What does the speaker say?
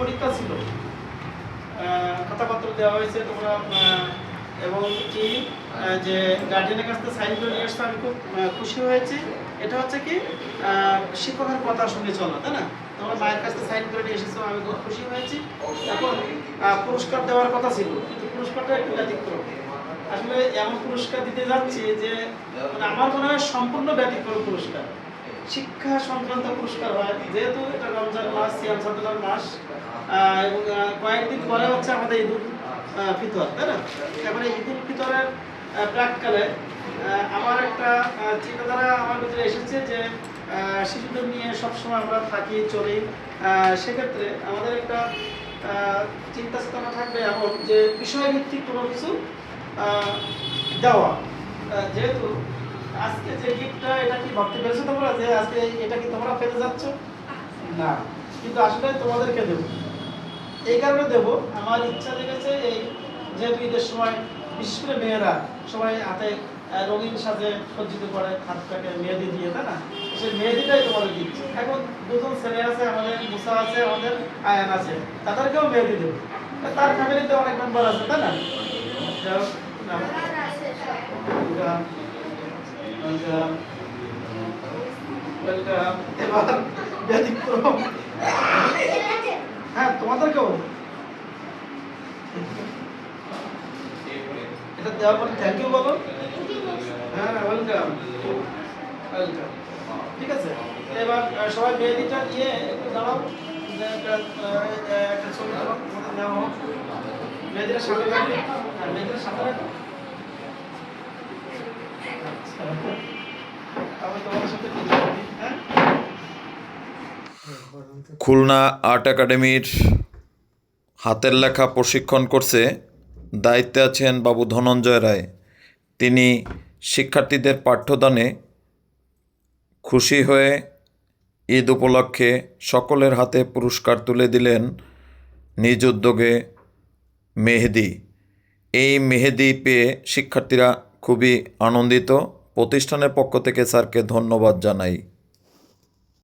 পরীক্ষা ছিল, খাতাপত্র দেওয়া হয়েছে তোমরা, এবং কি যে গার্ডিয়ানের কাছ থেকে সাইন করে নিয়ে আসতে আমি খুব খুশি হয়েছি। এটা হচ্ছে কি শিক্ষকের কথা শুনে চলা, তাই না? তোমরা মায়ের কাছ থেকে সাইন করে নিয়ে এসেছো, আমি খুব খুশি হয়েছি। এখন পুরস্কার দেওয়ার কথা ছিল, কিন্তু পুরস্কারটা একটু ব্যতিক্রম। আসলে এমন পুরস্কার দিতে যাচ্ছি যে মানে আমার মনে হয় সম্পূর্ণ ব্যতিক্রম পুরস্কার। শিক্ষা সংক্রান্ত পুরস্কার হয়, যেহেতু এটা রমজান মাস, সিয়াম সাধনার মাস, এবং কয়েকদিন পরে হচ্ছে আমাদের ঈদুল ফিতর, তাই না? এবারে ঈদুল ফিতরের প্রাককালে আমার একটা চিন্তাধারা আমার ভিতরে এসেছে যে শিশুদের নিয়ে সবসময় আমরা থাকি চলি, সেক্ষেত্রে আমাদের একটা চিন্তা চেতনা থাকবে এমন যে বিষয়ভিত্তিক কোনো কিছু দেওয়া। যেহেতু আজকে যে গিফটটা, এটা কি ভাবতে পেরেছো তোমরা যে আজকে এটা কি তোমরা পেতে যাচ্ছ? না, কিন্তু আসলে তোমাদেরকে দেবো। এই কারণে দেবো, আমার ইচ্ছা লেগেছে এই যেহেতু ঈদের সময় বিশেষ করে মেয়েরা সবাই হাতে রঙিন সাজে সজ্জিত করে, হাতটাকে মেহেদি দিয়ে, তাই না? সেই মেহেদিটাই তোমাদের দিচ্ছে। এখন দুজন ছেলে আছে, আমাদের মুসা আছে, আমাদের আয়ান আছে, তাদেরকেও মেহেদি দেবো। তার ফ্যামিলিতে অনেক মেম্বার আছে, তাই না? এবার ব্যতিক্রম, হ্যাঁ তোমাদেরকেও এটা দেওয়ার পর থ্যাংক ইউ বলো। হ্যাঁ, ওয়েলকাম ওয়েলকাম। ঠিক আছে, এবার সবাই মেহেদিটা নিয়ে একটু দাঁড়াও, একটা ছবি দাঁড়াও, তোমাদের নেওয়া হোক। মেহেদিটা সামনে রাখবে, আর মেহেদিটা সামনে রাখো। আমি তোমাদের সাথে হ্যাঁ। খুলনা আর্ট একাডেমির হাতের লেখা প্রশিক্ষণ কোর্সে দায়িত্বে আছেন বাবু ধনঞ্জয় রায়। তিনি শিক্ষার্থীদের পাঠ্যদানে খুশি হয়ে ঈদ উপলক্ষে সকলের হাতে পুরস্কার তুলে দিলেন নিজ উদ্যোগে মেহেদি। এই মেহেদি পেয়ে শিক্ষার্থীরা খুবই আনন্দিত। প্রতিষ্ঠানের পক্ষ থেকে স্যারকে ধন্যবাদ জানাই।